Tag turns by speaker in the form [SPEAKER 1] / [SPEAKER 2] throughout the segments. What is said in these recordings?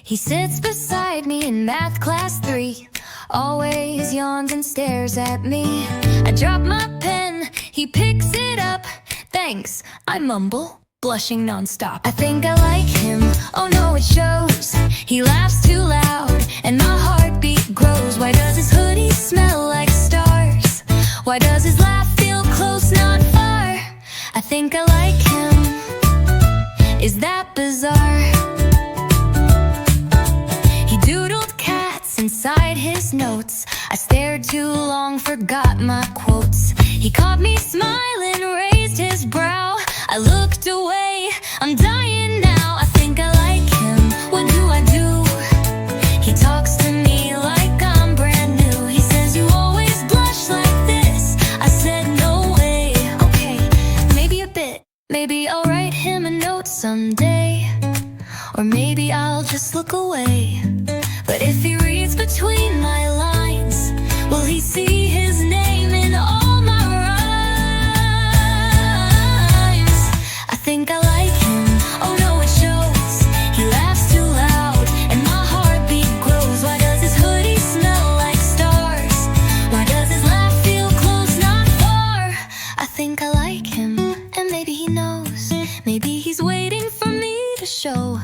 [SPEAKER 1] He sits beside me in math class 3, always yawns and stares at me. I drop my pen, he picks it up. Thanks, I mumble, blushing nonstop. I think I like him, oh no it shows. He laughs too loud and my heartbeat grows. Why does his hoodie smell like stars? Why does his laugh feel close, not far? I think I like him, is that bizarre? He doodled cats inside his notes. I stared too long, forgot my quotes. He caught me smiling, raised his brow. I looked away, I'm dying now. I think I like him, what do I do? He talks to me like I'm brand new. He says you always blush like this. I said no way. Okay, maybe a bit. Maybe I'll write him a note someday, or maybe I'll just look away. But if he reads between my lines, will he see his name in all my rhymes? I think I like him, oh no it shows. He laughs too loud and my heartbeat grows. Why does his hoodie smell like stars? Why does his laugh feel close, not far? I think I like him, and maybe he knows. Maybe he's waiting for me to show.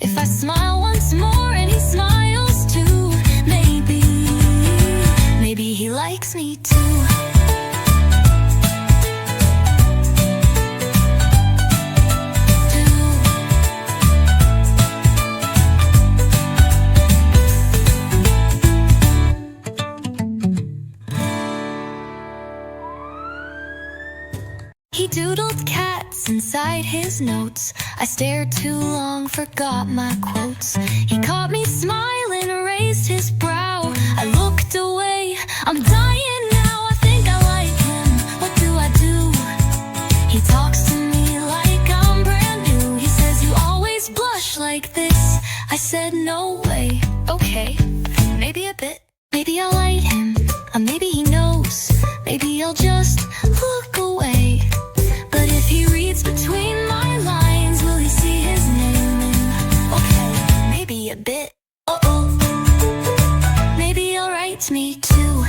[SPEAKER 1] If I smile once more and he smiles too, maybe he likes me too. He doodled cats inside his notes. I stared too long, forgot my quotes. He caught me smiling, raised his brow. I looked away, I'm dying now. I think I like him, what do I do? He talks to me like I'm brand new. He says you always blush like this. I said no way. Okay, maybe a bit. Maybe I'll like him, or maybe he knows. Maybe I'll just look away. But if he reads between my lines, will he see his name in? Okay, maybe a bit. Uh-oh, maybe he'll write me too.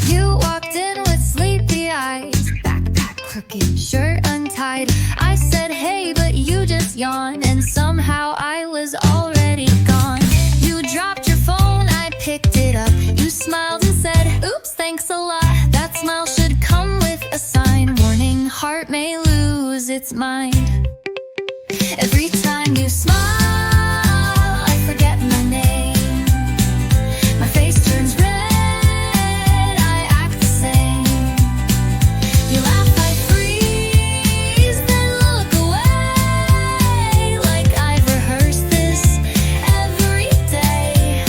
[SPEAKER 1] You walked in with sleepy eyes, backpack crooked, shirt untied. I said hey, but you just yawned, and somehow I was already gone. You dropped your phone, I picked it up. You smiled and said, oops, thanks a lot. That smile should come with a sign. Warning, heart may lose its mind. Every time you smile, I forget my name. My face turns red, I act the same. You laugh, I freeze, then look away. Like I've rehearsed this every day.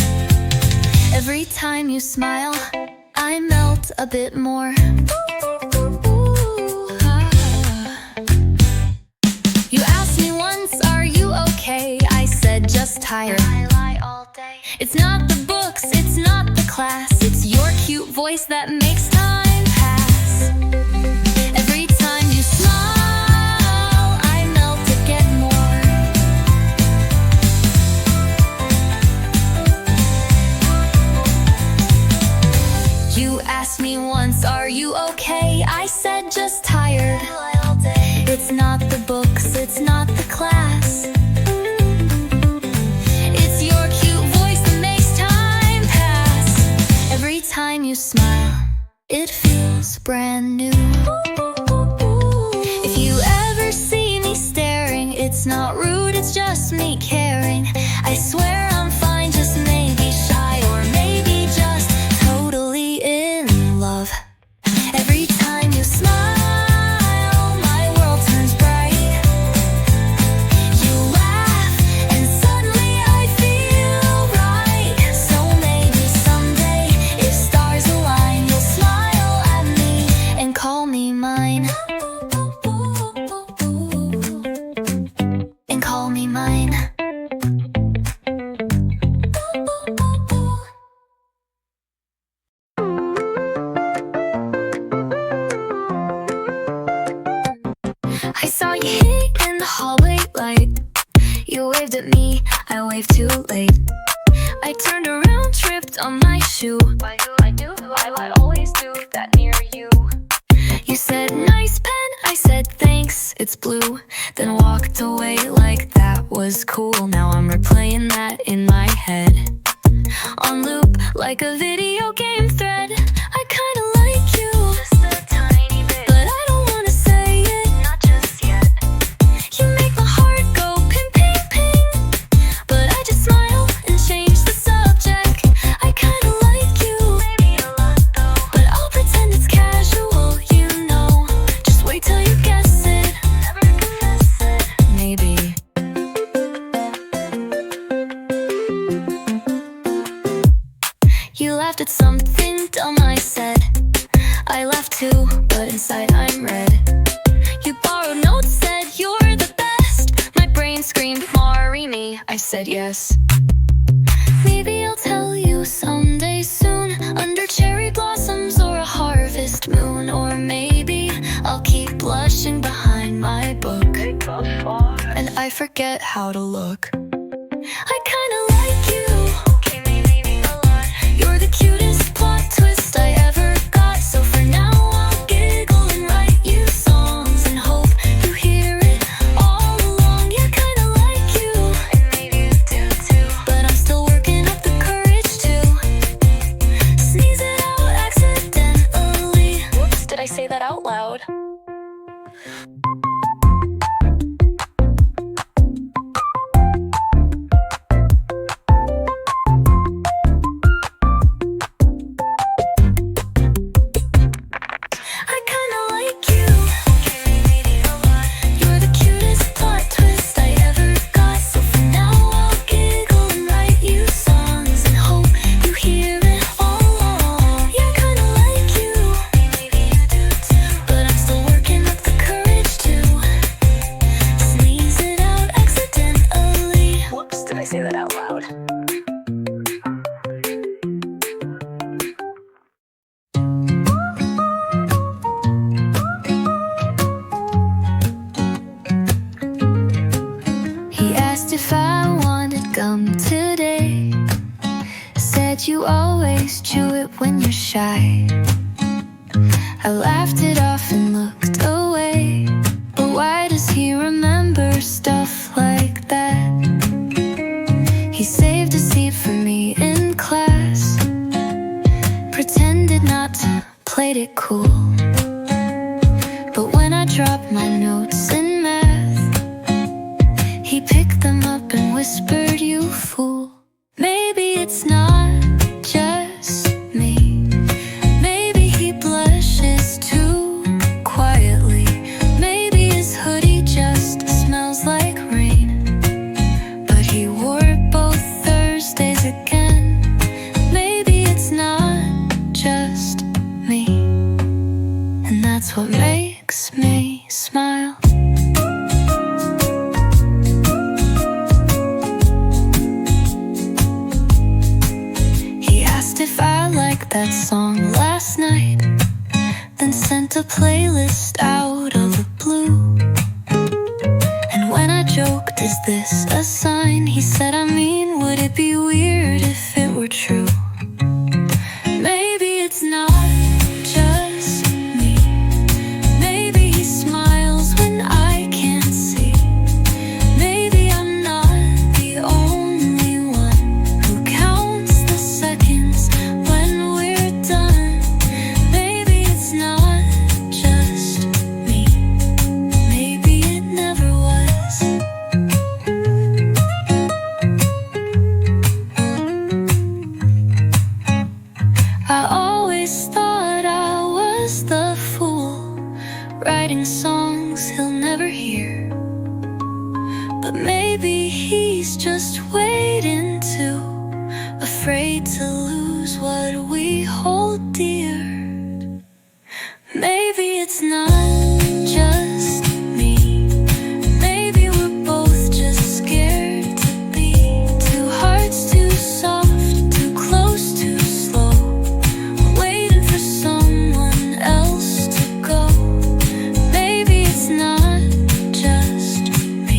[SPEAKER 1] Every time you smile, I melt a bit more. You asked me once, are you okay? I said just tired. I lie all day. It's not the books, it's not the class. It's your cute voice that makes time pass. Every time you smile, I melt a bit more. You asked me once, are you okay? I said just tired. It's not the books, it's not the class. It's your cute voice that makes time pass. Every time you smile, it feels brand new. If you ever see me staring, it's not rude, it's just me caring. I swear I'm fine, just maybe shy, or maybe just totally in love. Every time you smile, my world turns bright. You laugh, and suddenly I feel right. So maybe someday, if stars align, you'll smile at me and call me mine. And call me mine. hallway light. You waved at me, I waved too late. I turned around, tripped on my shoe. Why do I do? I always do that near you. You said, nice pen, I said, thanks, it's blue. Then walked away like that was cool. Now I'm replaying that in my head, on loop, like a video game thread. I kinda like you, just a tiny bit, but I don't wanna say it, not just yet. You make my heart go ping, ping, ping, but I just smile and change the subject. I kinda like you, maybe a lot though, but I'll pretend it's casual, you know. Just wait till you guess it, never confess it, maybe. You laughed at something dumb I said. I laughed too, but inside I'm red. You borrowed notes, said you're the best. My brain screamed, marry me, I said yes. Maybe I'll tell you someday soon, under cherry blossoms or a harvest moon. Or maybe I'll keep blushing behind my book, and I forget how to look. I kinda like you, okay, maybe a lot. You're the cutest plot twist I ever got. So for now I'll giggle and write you songs and hope you hear it all along. Yeah, kinda like you, and maybe you do too, but I'm still working up the courage to sneeze it out accidentally. Whoops, did I say that out loud? Say that out loud. He asked if I wanted gum today. Said you always chew it when you're shy. I laughed it off and looked away. But why does he remember stuff like that? He saved a seat for me in class, pretended not to, played it cool. But when I dropped my notes in math, he picked them up and whispered, you fool. Maybe it's not just me. Maybe he blushes too quietly. Maybe his hoodie just smells like rain. But he wore it both Thursdays again. Maybe it's not just me, and that's what makes me smile. He asked if I liked that song last night, then sent a playlist out of the blue. And when I joked, is this a sign? He said, I mean, would it be weird if it were true? Maybe it's not just me. Maybe he smiles when I can't see. Maybe I'm not the only one who counts the seconds when we're done. Maybe it's not just me. Maybe it never was. I always thought I was the fool, writing songs he'll never hear. But maybe he's just waiting to, afraid to lose what we hold dear. Maybe it's not just me. Maybe we're both just scared to be. Two hearts too soft, too close, too slow, waiting for someone else to go. Maybe it's not just me.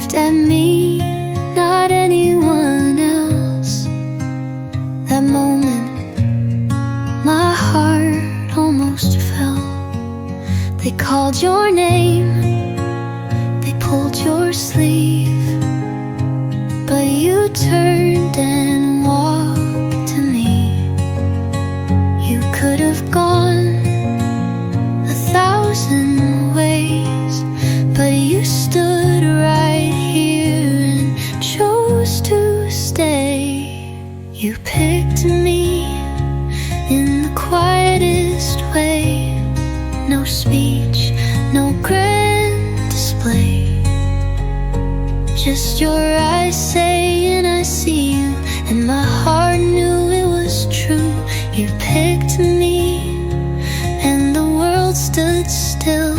[SPEAKER 1] looked at me, not anyone else. That moment, my heart almost fell. They called your name, they pulled your sleeve, but you turned and walked to me. You could have gone 1,000 ways, but you stood right here and chose to stay. You picked me in the quietest way. No speech, no grand display, just your eyes saying I see you, and my heart knew it was true. You picked me, and the world stood still,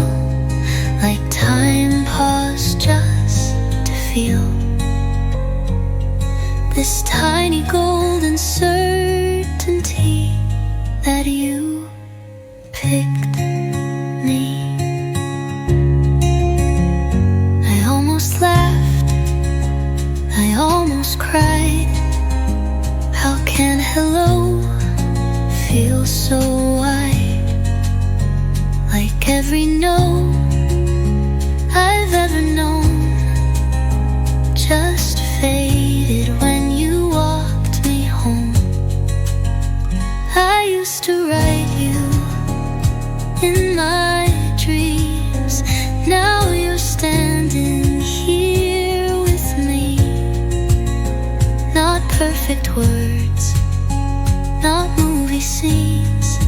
[SPEAKER 1] like time paused just to feel this tiny golden certainty that you picked me. I almost laughed, I almost cried. How can hello feel so wide? Like every no I've ever known just faded when you walked me home. I used to write you in my dreams. Now you're standing here with me. Not perfect words, not movie scenes,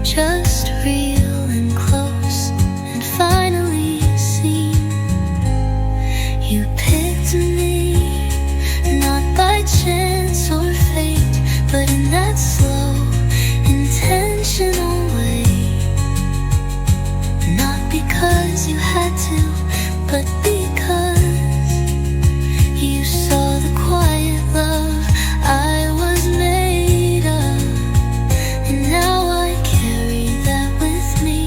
[SPEAKER 1] just real and close and finally seen. You picked me, not by chance or fate, but in that slow, intentional way. Not because you had to, but because you saw the quiet love I was made of. And now I carry that with me,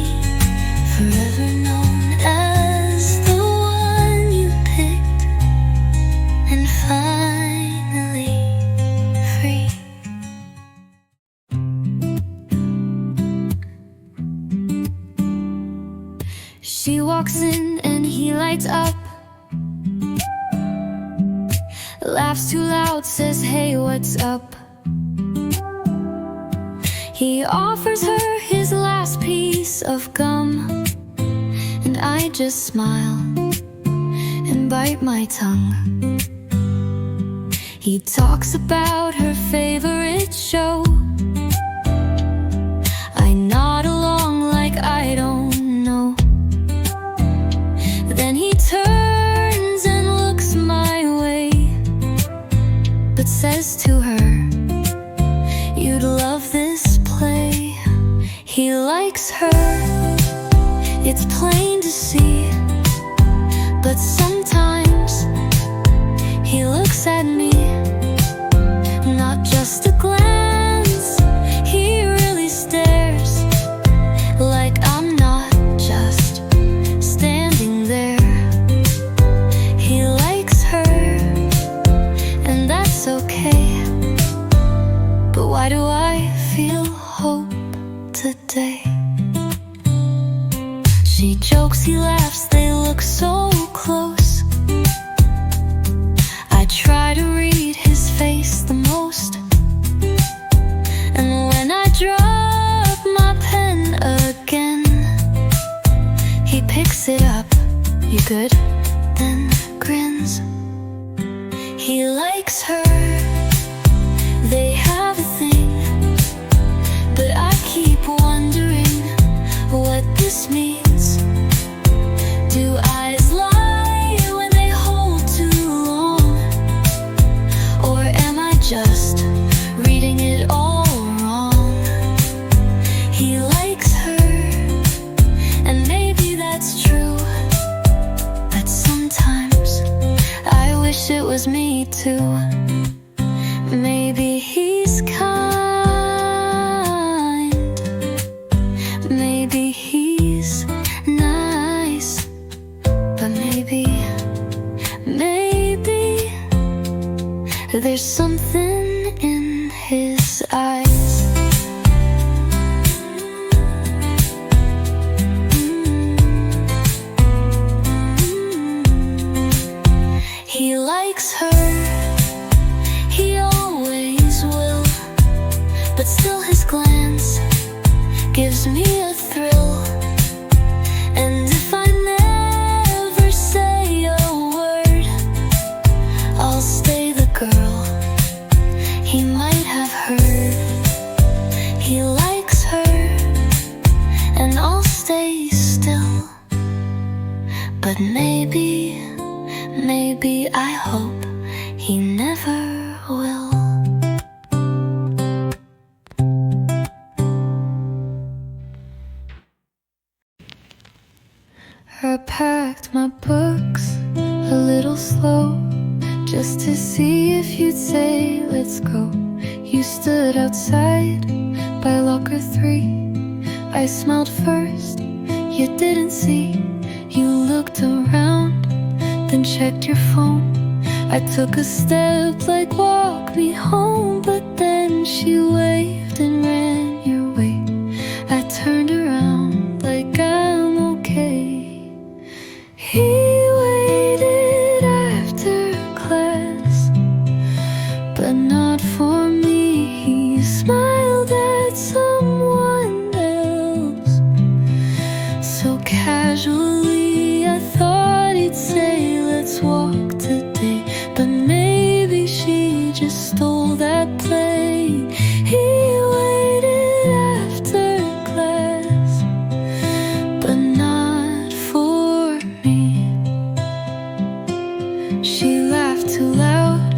[SPEAKER 1] forever known as the one you picked, and finally free. She walks in and he lights up, laughs too loud, says hey, what's up? He offers her his last piece of gum, and I just smile and bite my tongue. He talks about her favorite show. I nod along like I don't know. Then he turns and looks my way, but says to her, you'd love this play. He likes her, it's plain to see, but sometimes he looks at me, not just a glance, he really stares, like I'm not just standing there. He likes her, and that's okay, but why do I feel hope today? She jokes, he laughs, they look so close. I try to read his face the most, and when I drop my pen again, he picks it up. You good? Then grins. He likes her, they have a thing, but I keep wondering what this means. Do eyes lie when they hold too long? Or am I just reading it all wrong? He likes her, and maybe that's true, but sometimes I wish it was me too. Maybe he's kind, maybe he's nice, but There's something in his eyes. He likes her, he always will, but still his glance gives me a thrill. And if I never say a word, I'll stay the girl he might have heard. He likes her, and I'll stay still. But maybe I hope he never will. I packed my books a little slow, just to see if you'd say let's go. You stood outside by locker 3. I smiled first, you didn't see. You looked around, then checked your phone. I took a step like walk me home, but then she waved and ran your way. I turned around like I'm okay. He waited after class, but not for me. He smiled at someone else, so casually I thought he'd say let's walk today. But maybe she just stole that plane. He waited after class, but not for me. She laughed too loud,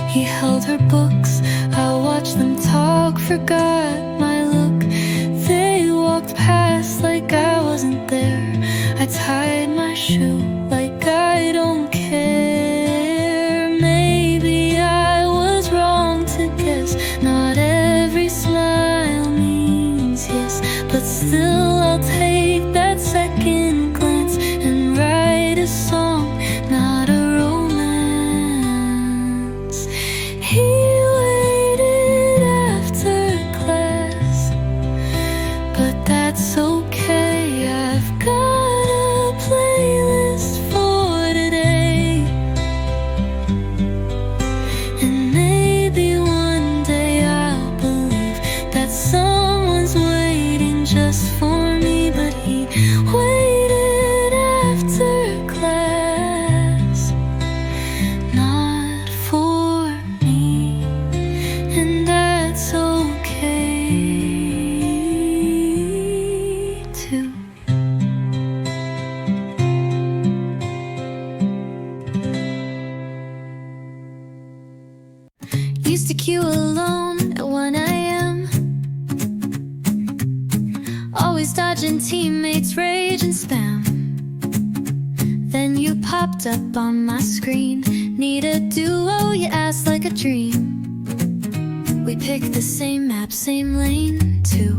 [SPEAKER 1] he held her books. I watched them talk, forgot my look. They walked past like I wasn't there. I tied my shoe like I don't care. Maybe I was wrong to guess not every smile means yes, but still I'll take that second glance and write a song, not a romance. He waited after class, but that's okay. I've got a playlist for today, and maybe one day I'll believe that someone's waiting just for me. But he waited after class, not for me, and that's okay too. Used to queue alone at 1 a.m., always dodging teammates' rage and spam. Then you popped up on my screen. Need a duo, you asked like a dream. We picked the same map, same lane too.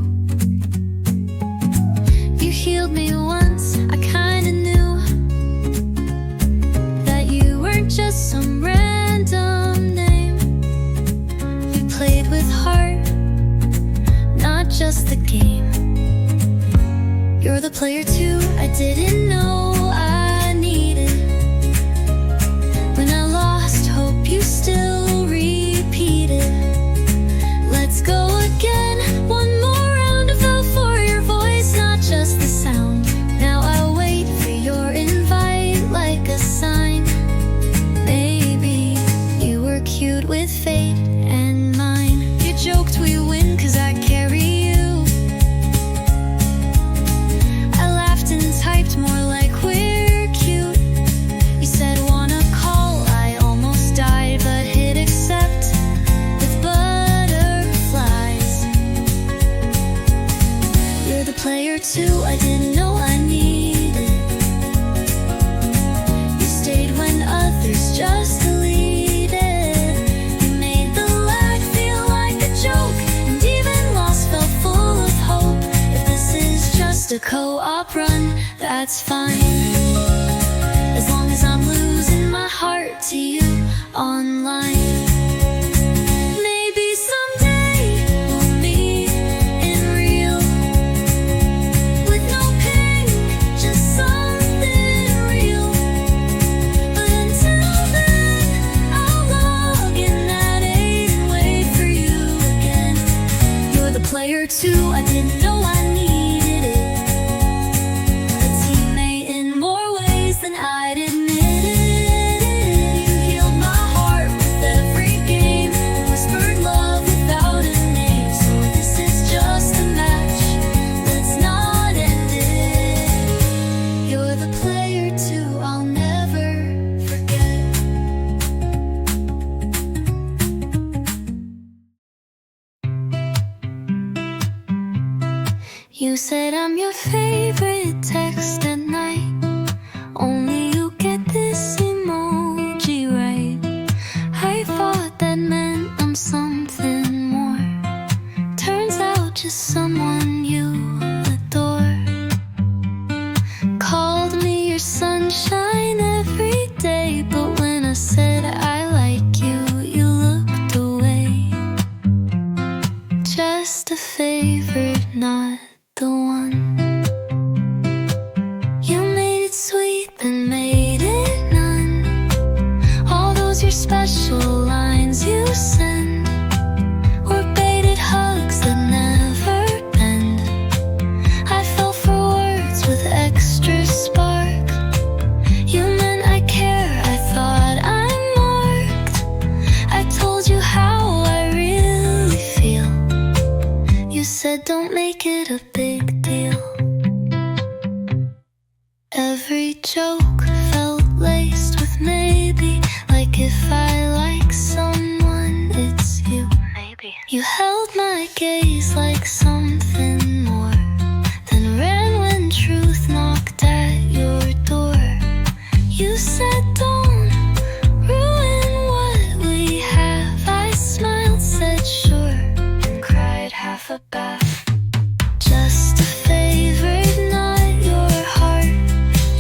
[SPEAKER 1] You healed me once, I kinda knew that you weren't just some random name. You played with heart, not just the game. You're the player too, I didn't know I needed. When I lost hope, you still repeated. Let's go again, one more round. I fell for your voice, not just the sound. Now I wait I'd admit it. You healed my heart with every game, whispered love without a name. So this is just a match, let's not end it. You're the player too, I'll never forget. You said I'm your favorite text at night. Only you get this emoji right. I thought that meant I'm something more. Turns out just someone you adore. Called me your sunshine every day, but when I said I like you, you looked away. Just a favorite, not the one. You made it sweet, then made it none. All those your special lines you send were baited hugs that never end. I fell for words with extra spark. You meant I care, I thought I marked. I told you how I really feel. You said don't make it a big deal. Every joke felt laced with maybe, like if I like someone, it's you. Maybe. You held my gaze like something more, then ran when truth knocked at your door. You said don't ruin what we have. I smiled, said sure, and cried half a bath. Just a favorite, not your heart.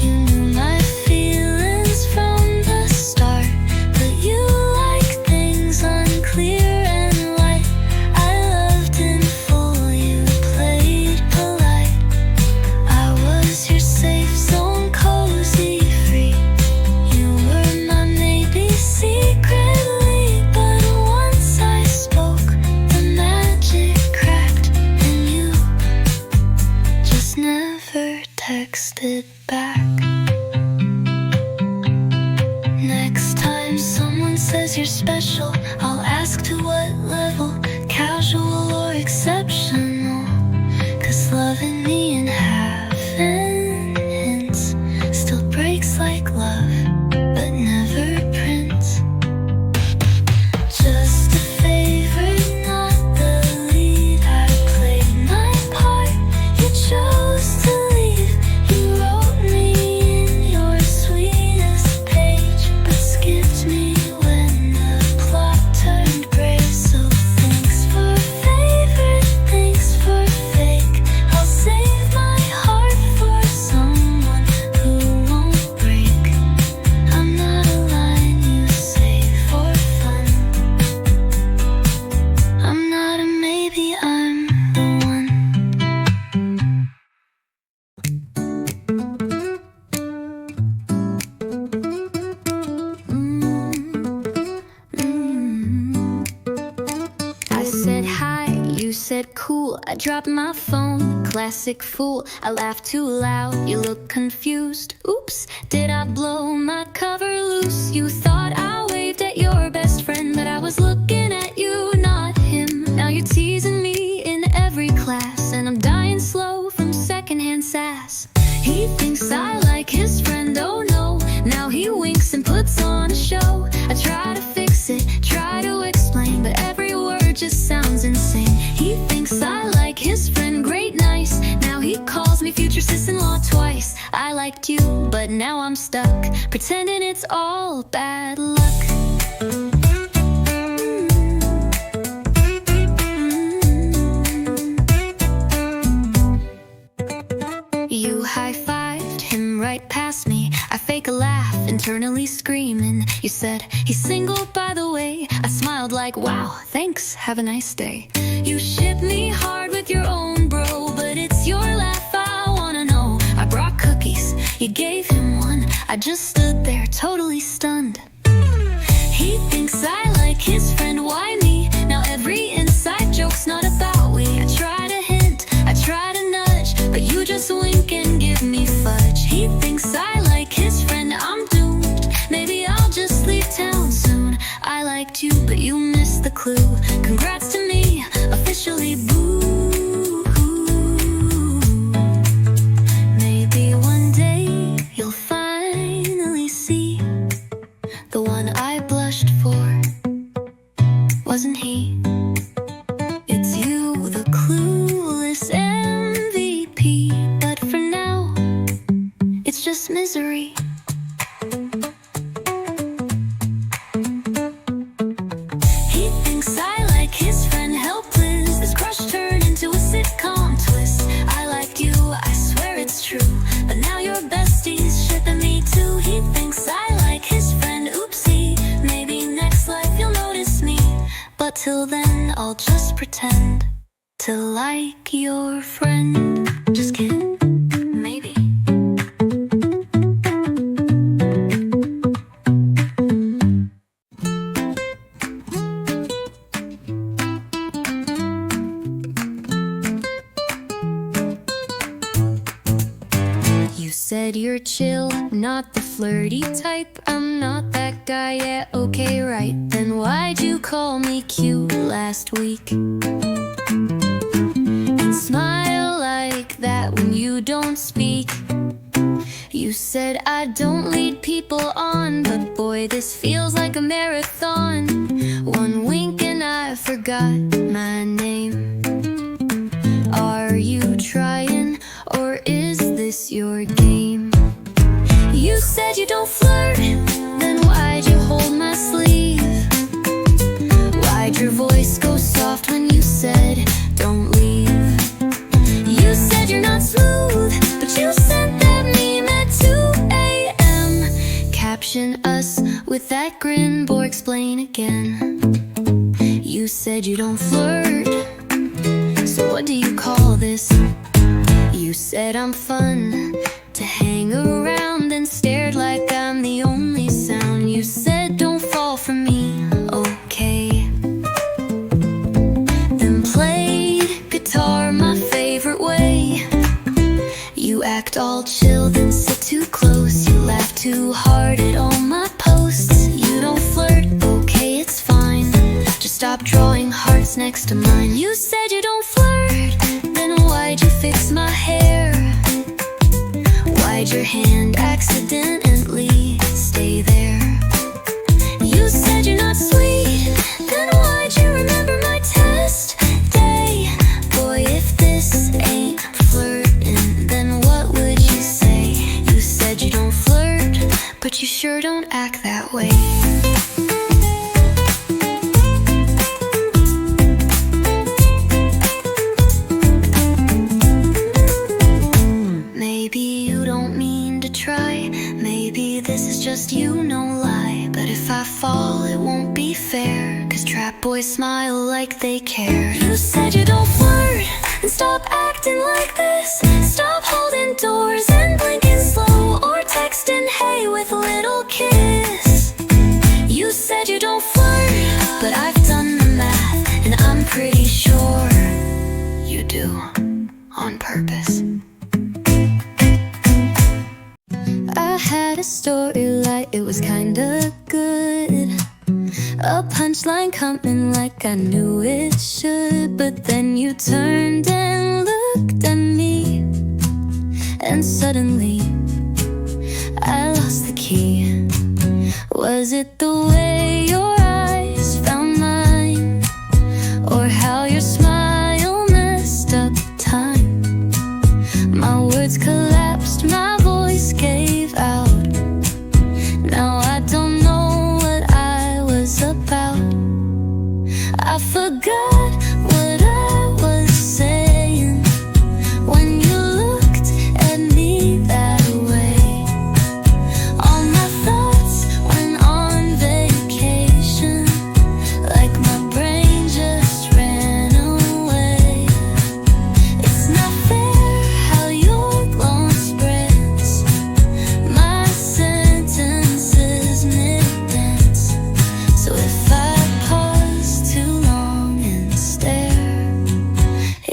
[SPEAKER 1] You knew my feelings from the start, but you like things unclear and light. I loved in full, you played polite. I was your safe zone, cozy, free. You were my maybe secretly, but once I spoke, the magic cracked, and you just never texted back. Next time someone says you're special, I'll ask to what level, casual or exceptional. 'Cause loving me in having hints still breaks like love, but never prints. Just a favorite, not the lead. I played my part, you chose to leave. You wrote me in your sweetest page, but skipped me when the plot turned gray. So thanks for favorite, thanks for fake. I'll save my heart for someone who won't break. I'm not a line you say for fun. I'm not a maybe, I'm the one. I said hi, you said cool. I dropped my phone, classic fool. I laughed too loud, you looked confused. Oops, did I blow my cover loose? You thought I waved at your best friend, but I was looking at you, not him. Now you're teasing me in every class, and I'm dying slow from secondhand sass. He thinks I like his friend, oh no. Now he winks and puts on a show. I try to fix it, try to explain, but every word just sounds insane. He thinks I like his friend, great, nice. Now he calls me future sis-in-law twice. I liked you, but now I'm stuck, pretending it's all bad luck. You high-fived him right past me. I fake a laugh, internally screaming. You said, he's single by the way. I smiled like, wow, thanks, have a nice day. You ship me hard with your own bro, but it's your laugh I wanna know. I brought cookies, you gave him one. I just stood there totally stunned. He thinks I like his friend, why me? Now every inside joke's not about we. I try to hint, I try to nudge, but you just wink and give me fudge. He thinks I like his friend, I'm clue. Congrats to me, officially boo. Maybe one day you'll finally see the one I blushed for wasn't he. It's you, the clueless MVP. But for now, it's just misery. He thinks I like his friend helpless. This crush turned into a sitcom twist. I like you, I swear it's true, but now your besties shipping me too. He thinks I like his friend, oopsie. Maybe next life you'll notice me, but till then I'll just pretend to like your friend. Just kidding, maybe. You said you're chill, not the flirty type. I'm not that guy, yeah, okay, right. Then why'd you call me cute last week? And smile like that when you don't speak. You said I don't lead people on, but boy, this feels like a marathon. One wink and I forgot my name. Are you trying, or is this your game? You said you don't flirt, then why'd you hold my sleeve? Why'd your voice go soft when you said don't leave? You said you're not smooth, but you sent that meme at 2 a.m. Caption us with that grin, or explain again. You said you don't flirt, so what do you call this? You said I'm fun to hang around, and stared like I'm the only sound. You said don't fall for me, okay. Then played guitar my favorite way. You act all chill, then sit too close. You laugh too hard at all my posts. You don't flirt, okay, it's fine. Just stop drawing hearts next to mine. You said you don't flirt, then why'd you fix my hair? Why'd your hand accidentally stay there? You said you're not sweet, then why'd you remember my test day? Boy, if this ain't flirting, then what would you say? You said you don't flirt, but you sure don't act that way. Maybe you don't mean to try, maybe this is just you, no lie. But if I fall, it won't be fair, 'cause trap boys smile like they care. You said you don't flirt, and stop acting like this. Stop holding doors and blinking slow, or texting hey with a little kiss. You said you don't flirt, but I've done the math, and I'm pretty sure you do, on purpose. I had a story like it was kinda good, a punchline coming like I knew it should. But then you turned and looked at me, and suddenly I lost the key. Was it the way your eyes found mine, or how your smile messed up time? My words collapsed, my voice gave out. Now I don't know what I was about. I forgot what I was saying when you looked at me that way. All my thoughts went on vacation, like my brain just ran away. It's not fair how your glow spreads my sentences mid-dance. So if I pause too long and stare,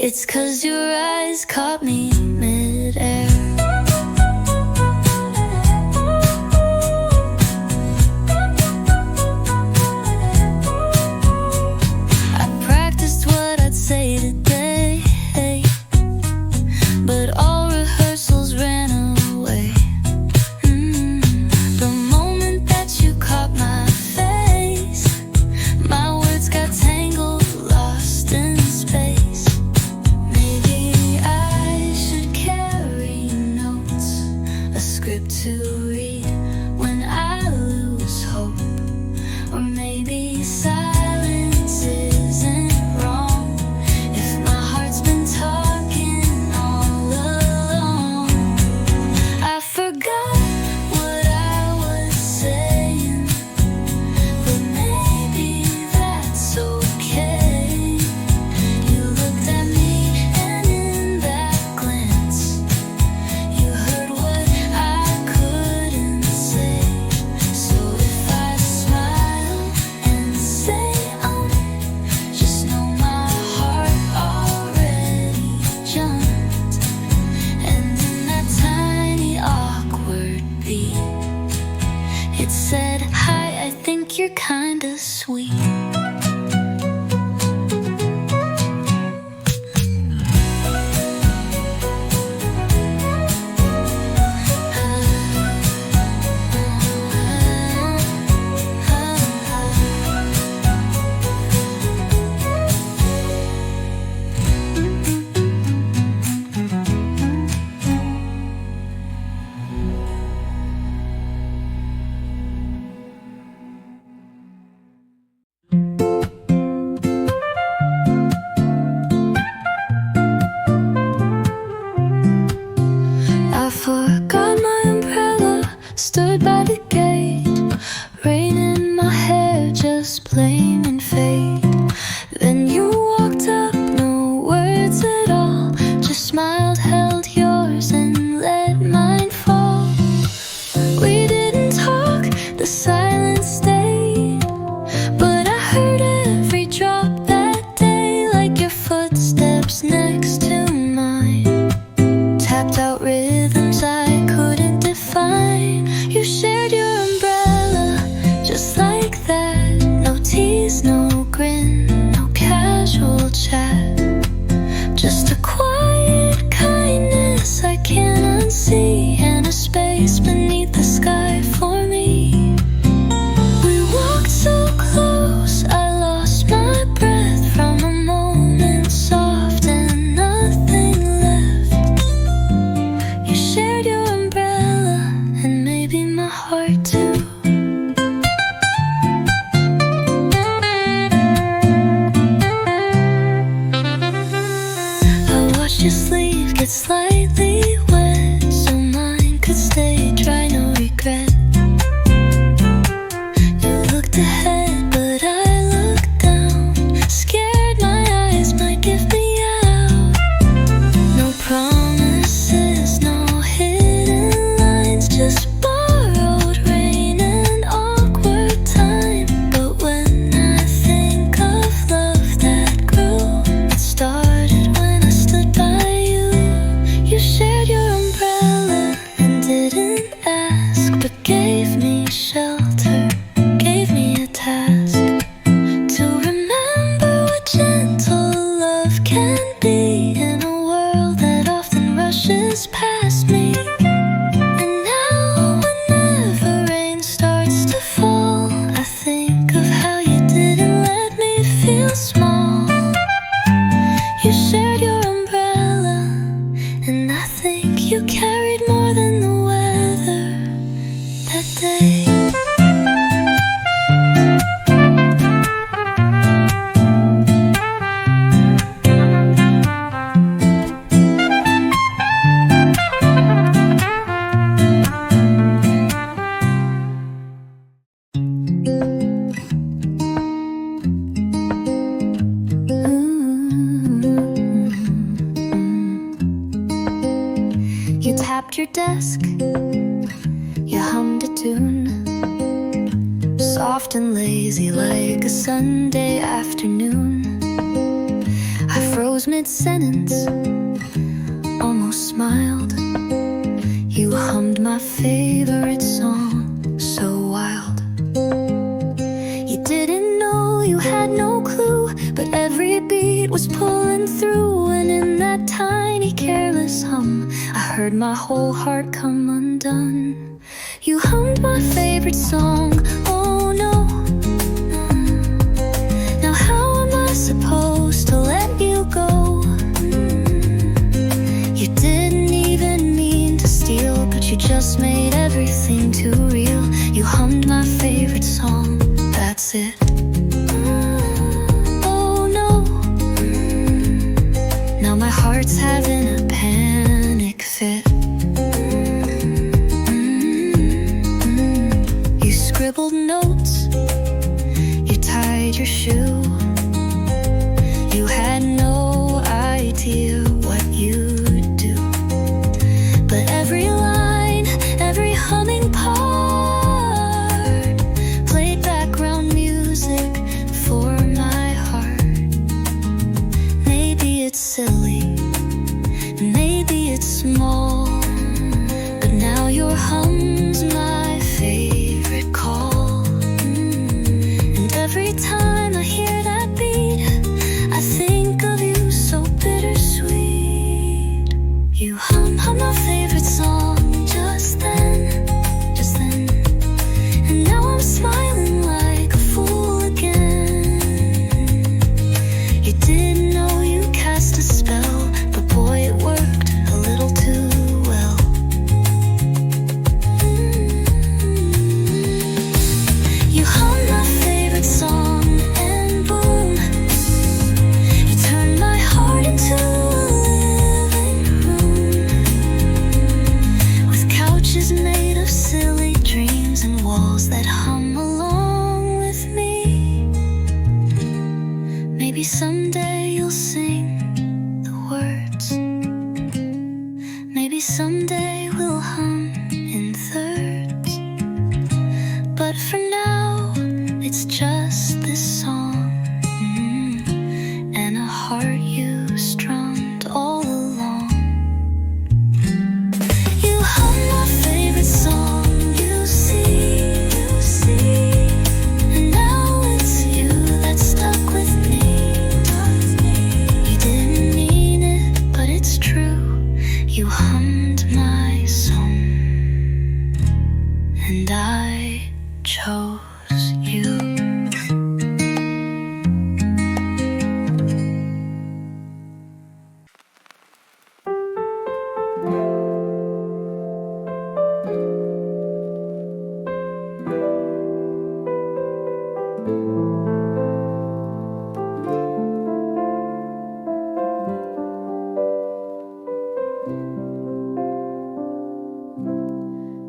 [SPEAKER 1] it's 'cause your eyes caught me mid-air. It said, "Hi, I think you're kinda sweet." I forgot my umbrella, stood by the gate, rain in my hair, just blaming fate. Then you walked up, no words at all, just smiled, held yours and let mine fall. We didn't talk, the silence stayed, but I heard every drop that day, like your footsteps next to mine. Tapped out rhythms I couldn't define. You shared your umbrella just like that. No tease, no grin, no casual chat, just a quiet kindness I can't unsee, and a space beneath the sky for me. We walked so close, I lost my breath from a moment soft and nothing left. You shared your umbrella and maybe my heart too. I watched your sleeve get slightly wet, so mine could stay dry, no regret. You looked ahead, but I looked down, scared my eyes might give me out. No promises, no hidden lines, just borrowed rain and awkward time. But when I think of love that grew, it started when I stood by you. You shared your umbrella and didn't ask, but gave me shelter, gave me a task to remember what gentle love can be in a world that often rushes past me. And now whenever rain starts to fall, I think of how you didn't let me feel small. You shared your umbrella, and I think you carried more than the weather that day. You tapped your desk, you hummed a tune, soft and lazy like a Sunday afternoon. I froze mid-sentence, almost smiled. You hummed my favorite song, so wild. You didn't know, you had no clue, but every beat was pulling through. And in that tiny careless hum, I heard my whole heart come undone. You hummed my favorite song, oh no. Now how am I supposed to let you go? You didn't even mean to steal, but you just made everything too real. You hummed my favorite song, that's it. Oh no. Now my heart's having a panic fit. You scribbled notes, you tied your shoe. You had no idea what you'd do, but every line, every humming part played background music for my heart. Maybe it's silly, maybe it's small, but now your hum's my favorite call. songs that hum along with me. Maybe someday you'll sing the words. Maybe someday we'll hum in thirds. But for now, it's just this song, and a heart you strummed all along. You hum my favorite song, you see, and now it's you that's stuck with me. You didn't mean it, but it's true. You hummed my song, and I chose you.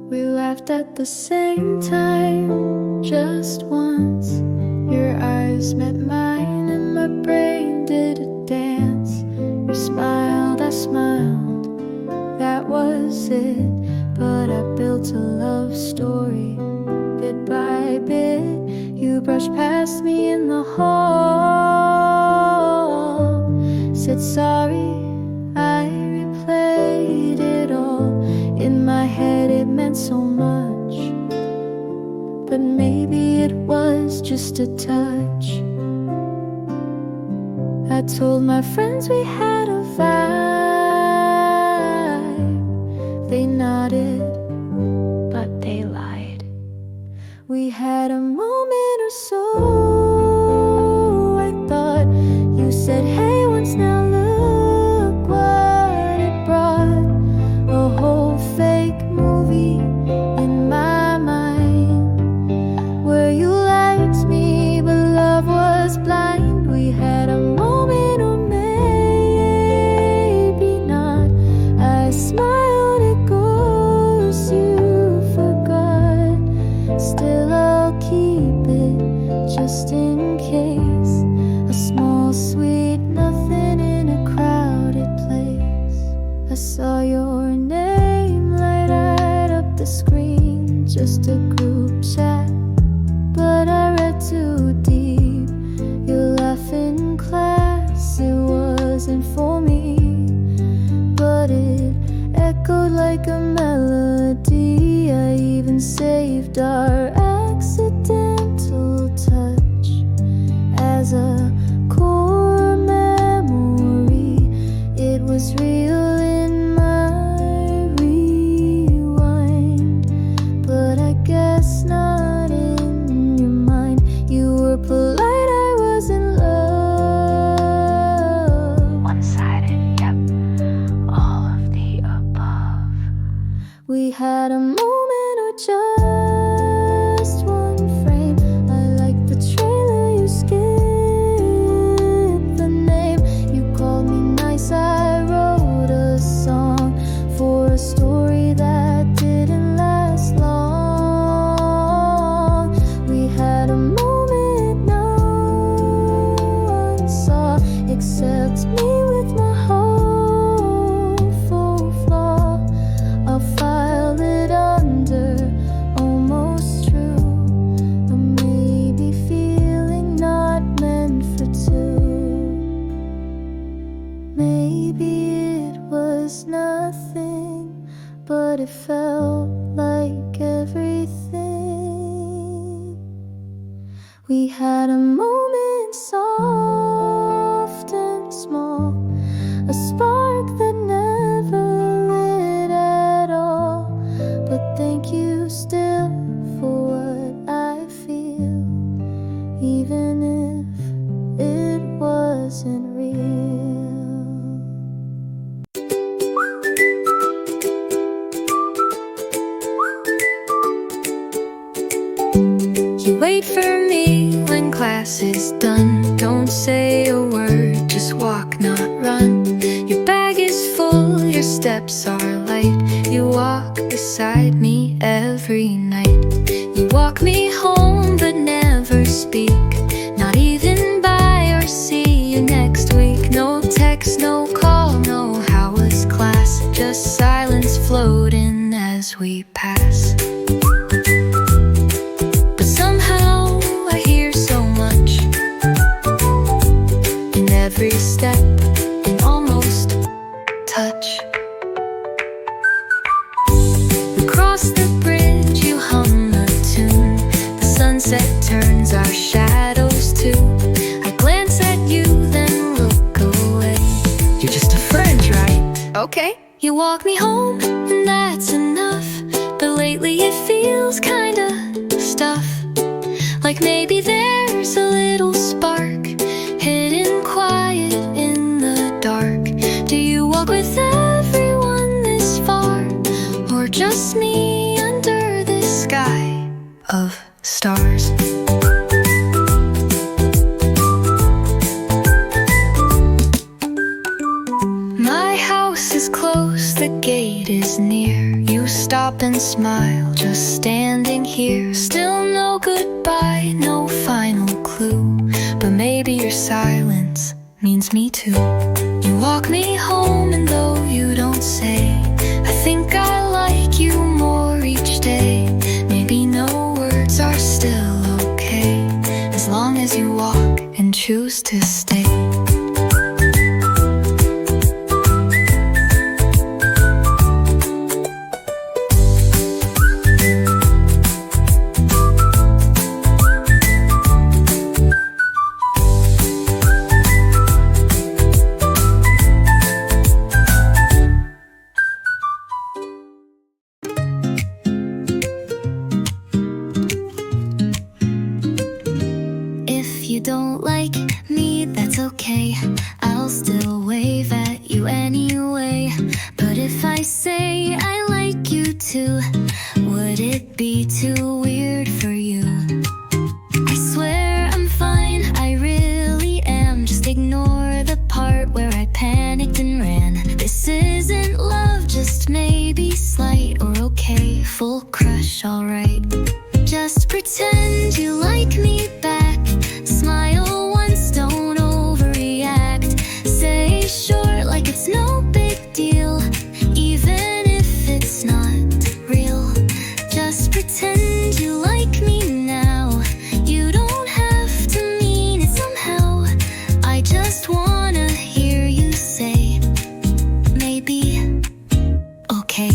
[SPEAKER 2] We laughed at the same time, just once. Your eyes met mine and my brain did a dance. You smiled, I smiled, that was it. But I built a love story, bit by bit. You brushed past me in the hall, said sorry, I replayed it all. In my head it meant so much, but maybe it was just a touch. I told my friends we had a vibe. They nodded, but they lied. We had a moment or so. I thought you said hey once, now look what it brought. A whole fake movie in my mind, where you liked me but love was blind. We had a moment, or maybe not. I smiled, it goes, you forgot. Still I'll keep it just in case. A small sweet nothing in a crowded place. I saw your name light right up the screen, just a group chat, but I read too deep. Your laugh in class, it wasn't for me, but it echoed like a melody. I even saved our accidental touch as a core memory. It was real in my rewind, but I guess not in your mind. You were polite, I was in love. One-sided, yep, all of the above. We had a moment, or just one frame. I like the trailer, you skipped the name. You called me nice, I wrote a song for a story that didn't last long. We had a moment no one saw, except me with my hopeful flaw. I'll file it under almost true, or maybe feeling not meant for two. Maybe it was nothing, but it felt like everything. We had a moment soft and small, a spark that never lit at all. But thank you still for what I feel, even if it wasn't real. You wait for me when class is done. Don't say a word, just walk, not run. Your bag is full, your steps are light. You walk beside me every night. You walk me
[SPEAKER 1] me home but never speak. Not even bye or see you next week. No text, no call, no how was class. Just silence floating as we pass. But somehow I hear so much in every step, in almost touch. We cross the bridge, you hum a tune. The sunset turns our shadows too. I glance at you, then look away. You're just a friend, right? Okay. You walk me home, and that's enough. But lately it feels kinda stuff. Like maybe there's a little spark hidden quiet in the dark. Do you walk with everyone this far, or just me under this sky of stars? My house is close, the gate is near. You stop and smile, just standing here. Still no goodbye, no final clue. But maybe your silence means me too. You walk me home, and though you don't say, I think I like you more each day. Maybe no words are still okay, as long as you walk and choose to stay. If you don't like me, that's okay. I'll still wave at you anyway. But if I say I like you too, would it be too weird for you? I swear I'm fine, I really am. Just ignore the part where I panicked and ran. This isn't love, just maybe slight or okay. Full crush, alright. Just pretend you like me back. Smile once, don't overreact. Say sure like it's no big deal, even if it's not real. Just pretend you like me now. You don't have to mean it somehow. I just wanna hear you say, maybe, okay.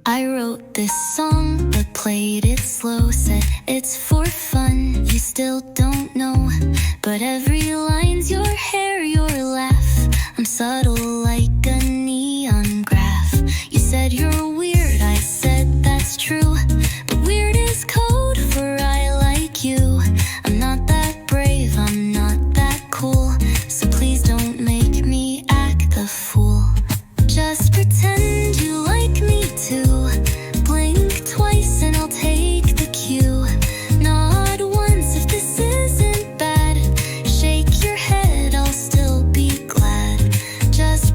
[SPEAKER 1] I wrote this song, but played it slow. Said it's for fun, you still don't know. But every line's your hair, your laugh. I'm subtle like a neon graph. You said you're weird, I said that's true. But weird is code for I like you. I'm not that brave, I'm not that cool. So please don't make me act the fool. Just pretend you like me too. Blink twice and I'll take the cue. Nod once if this isn't bad. Shake your head, I'll still be glad. Just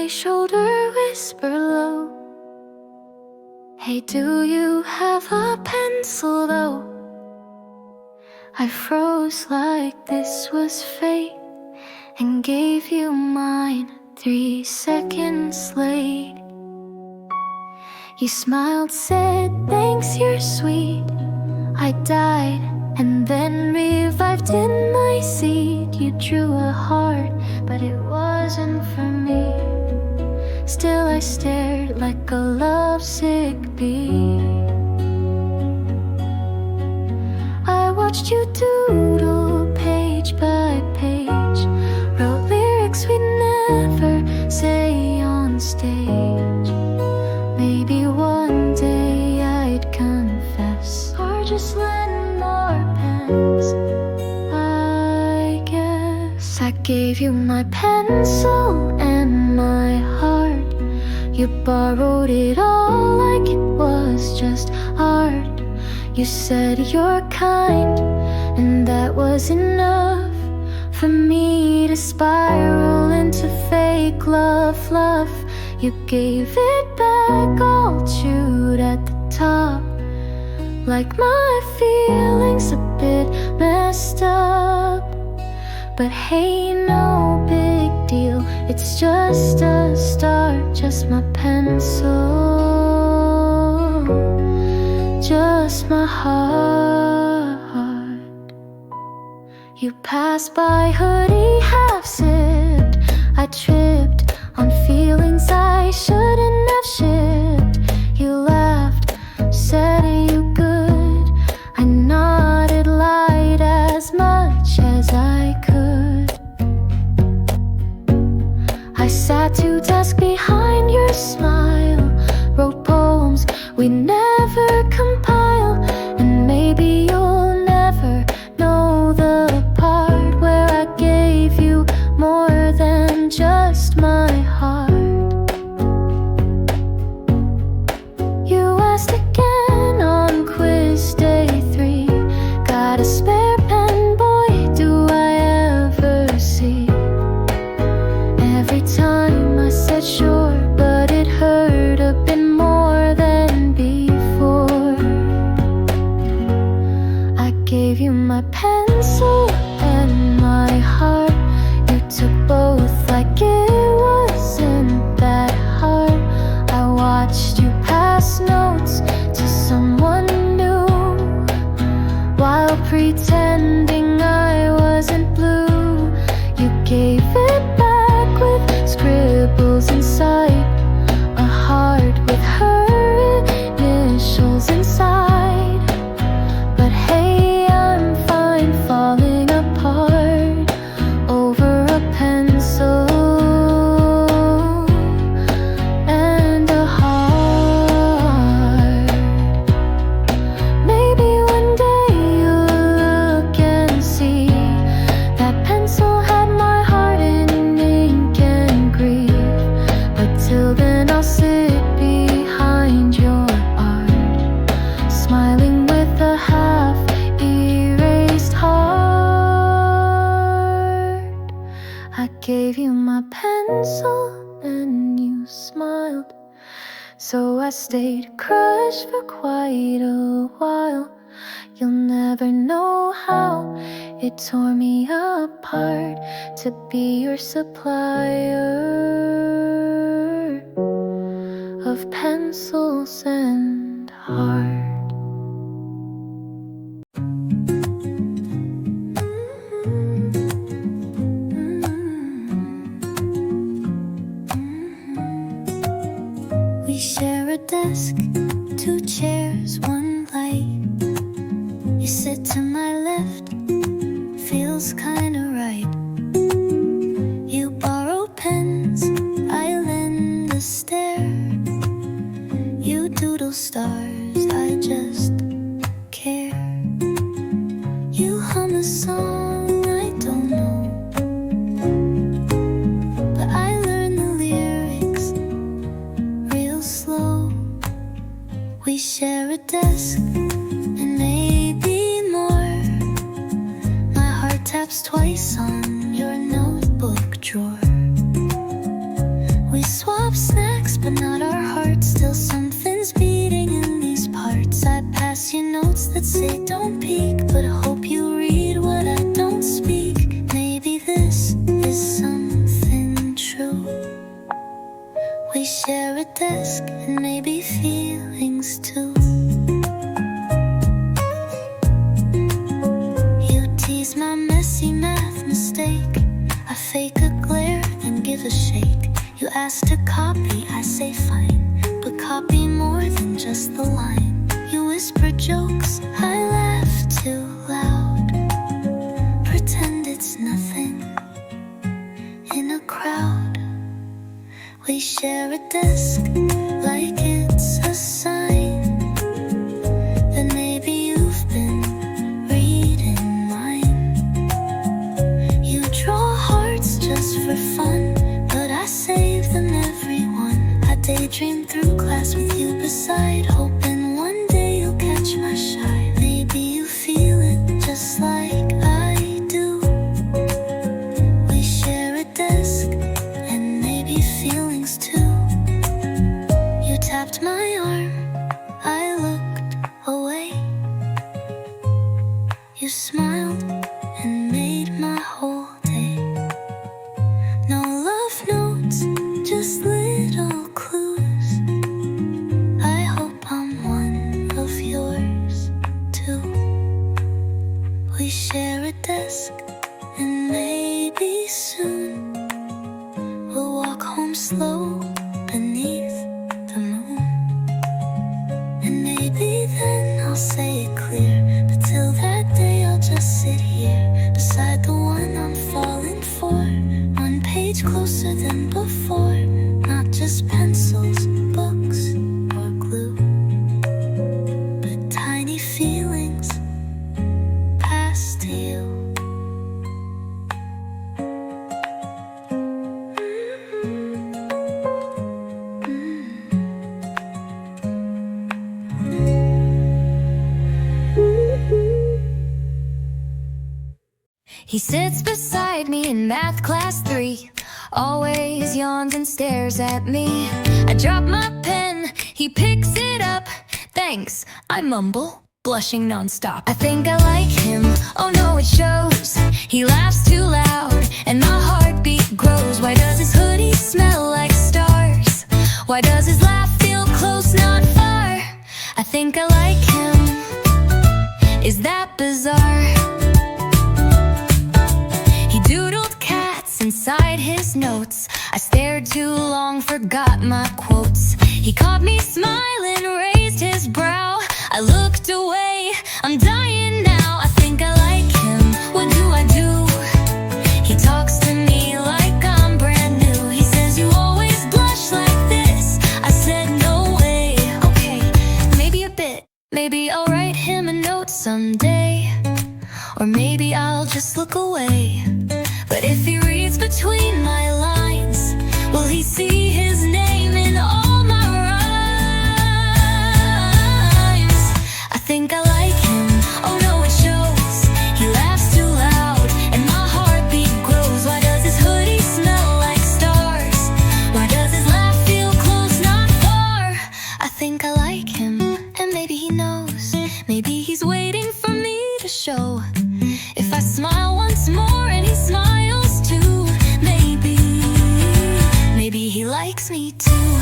[SPEAKER 2] shoulder, whisper low, hey, do you have a pencil though? I froze like this was fate and gave you mine 3 seconds late. You smiled, said, thanks, you're sweet. I died and then revived in my seat. You drew a heart, but it wasn't for me. Still I stared like a lovesick bee. I watched you doodle page by page, wrote lyrics we'd never say on stage. Maybe one day I'd confess, or just lend more pens. I guess I gave you my pencil and my heart. You borrowed it all like it was just art. You said you're kind, and that was enough for me to spiral into fake love fluff. You gave it back all chewed at the top, like my feelings a bit messed up. But hey, no big deal, it's just a start. Just my pencil, just my heart. You passed by, hoodie half sipped. I tripped on feelings I shouldn't have shipped. You laughed, said you good. I nodded, lied as much as I could. I sat to dusk behind your smile, wrote poems we never compile. And maybe you'll never know the part where I gave you more than just my heart. You asked again on quiz day 3, got a spare pen, boy, do I ever see. Every time I said sure, but it hurt a bit more than before. I gave you my pencil and my heart. You took both like it wasn't that hard. I watched you pass notes to someone new while pretending I wasn't blue. You gave it back with scribbles inside, a heart with her initials inside. But hey, I'm fine falling apart over a pencil and a heart. Maybe one day you'll look and see that pencil had my heart in ink and grief. But till then I'll sit behind your art, smiling with a half-erased heart. I gave you my pencil and you smiled, so I stayed crushed for quite a while. You'll never know how it tore me apart to be your supplier of pencils and heart.
[SPEAKER 1] We share a desk, 2 chairs, 1 light. You sit to my left, feels kinda right. You borrow pens, I lend a stare. You doodle stars, I just care. You hum a song I don't know, but I learn the lyrics real slow. We share a desk and maybe more. My heart taps twice on your notebook drawer. We swap We share a desk and maybe feelings too. You tease my messy math mistake. I fake a glare and give a shake. You ask to copy, I say fine, but copy more than just the line. You whisper jokes, I laugh too loud. Pretend it's nothing in a crowd. We share a desk like it's a sign that maybe you've been reading mine. You draw hearts just for fun, but I save them every one. I daydream through class with you beside, hoping one day you'll catch my shine. Maybe you feel it just like I do. We share a desk and maybe feelings too. You tapped my arm, I looked away. You smiled and made my whole day. No love notes, just little clues. I hope I'm one of yours too. We share a desk and maybe soon we'll walk home slow beneath the moon. And maybe then I'll say it clear, but till that day I'll just sit here beside the one I'm falling for. One page closer than before, not just pencils, books, or glue, but tiny feelings passed to you. He sits beside me in math class 3, always yawns and stares at me. I drop my pen, he picks it up. Thanks, I mumble, blushing nonstop. I think I like him, oh no it shows. He laughs too loud and my heartbeat grows. Why does his hoodie smell like stars? Why does his laugh feel close, not far? I think I like him, is that bizarre? Doodled cats inside his notes. I stared too long, forgot my quotes. He caught me smiling, raised his brow. I looked away, I'm dying now. I think I like him, what do I do? He talks to me like I'm brand new. He says you always blush like this. I said no way, okay, maybe a bit. Maybe I'll write him a note someday, or maybe I'll just look away. But if he reads between my lines, will he see his name in all my rhymes? I think I like him, oh no it shows. He laughs too loud and my heartbeat grows. Why does his hoodie smell like stars? Why does his laugh feel close, not far? I think I like him, and maybe he knows. Maybe he's waiting for me to show. If I smile once more and he smiles too, maybe he likes me too.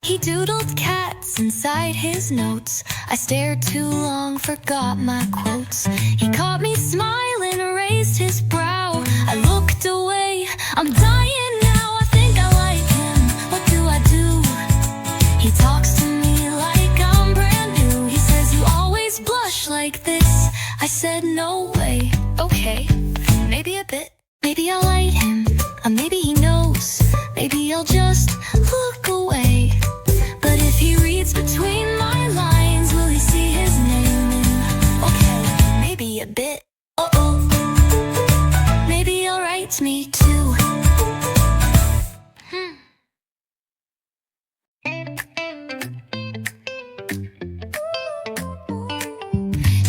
[SPEAKER 1] He doodled cats inside his notes. I stared too long, forgot my quotes. He caught me smiling, raised his brow. I looked away, I'm dying now. I think I like him, what do I do? He talks to me like I'm brand new. He says you always blush like this. I said no way, okay, maybe a bit. Maybe I'll like him, or maybe he knows. Maybe I'll just look away. But if he reads between my lines, will he see his name in? Okay, maybe a bit. Uh-oh, maybe he'll write me too.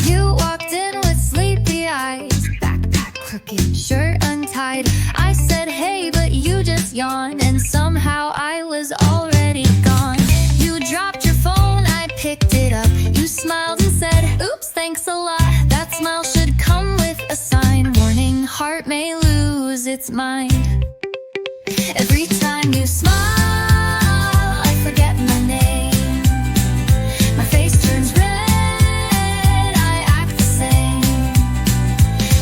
[SPEAKER 1] You walked in with sleepy eyes, backpack crooked, shirt untied. I said hey, but you just just yawn, and somehow I was already gone. You dropped your phone, I picked it up. You smiled and said, oops, thanks a lot. That smile should come with a sign warning, heart may lose its mind. Every time you smile, I forget my name. My face turns red, I act the same.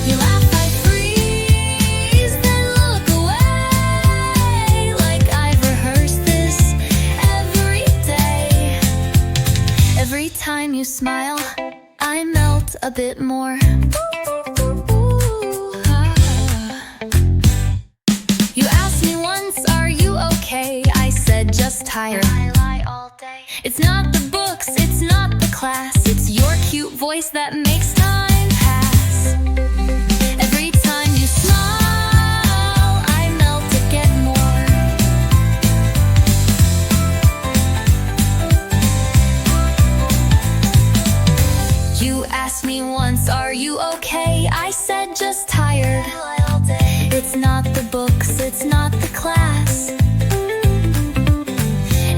[SPEAKER 1] You laugh, I freeze, then look away, like I've rehearsed this every day. Every time you smile, I melt a bit more. You asked me once, are you okay? I said, just tired. I lie all day. It's not the books, it's not the class, it's your cute voice that makes time pass. Every time you smile, I melt again more. You asked me once, are you okay? I said, just tired. I lie all day. It's not the books, it's not the class,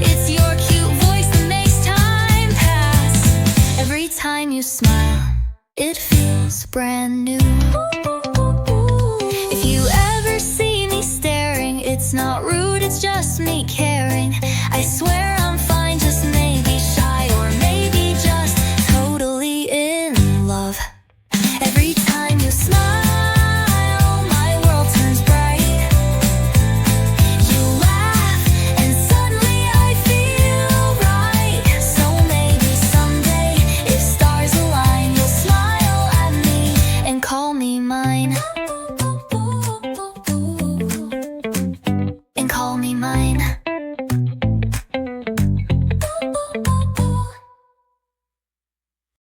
[SPEAKER 1] it's your cute voice that makes time pass. Every time you smile, it feels brand new. If you ever see me staring, it's not rude, it's just me caring. I swear I'm fine, just maybe shy, or maybe just totally in love. Every time you smile, call me mine.